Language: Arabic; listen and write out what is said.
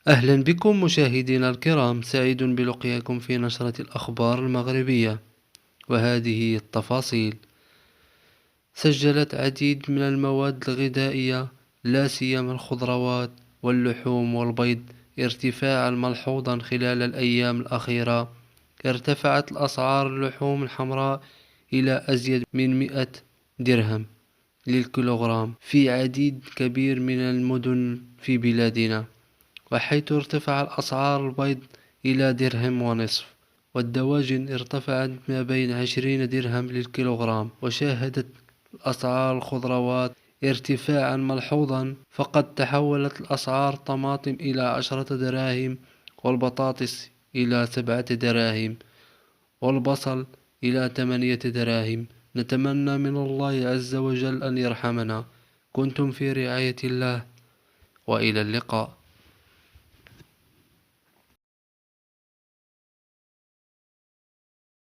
أهلا بكم مشاهدينا الكرام، سعيد بلقياكم في نشرة الأخبار المغربية. وهذه هي التفاصيل. سجلت عديد من المواد الغذائية لا سيما الخضروات واللحوم والبيض ارتفاعا ملحوظا خلال الأيام الأخيرة. ارتفعت الأسعار اللحوم الحمراء إلى أزيد من 100 درهم للكيلوغرام في عديد كبير من المدن في بلادنا، وحيث ارتفع الأسعار البيض إلى درهم ونصف، والدواجن ارتفعت ما بين 20 درهم للكيلوغرام. وشاهدت أسعار الخضروات ارتفاعا ملحوظا، فقد تحولت الأسعار الطماطم إلى 10 دراهم، والبطاطس إلى 7 دراهم، والبصل إلى 8 دراهم. نتمنى من الله عز وجل أن يرحمنا. كنتم في رعاية الله، وإلى اللقاء.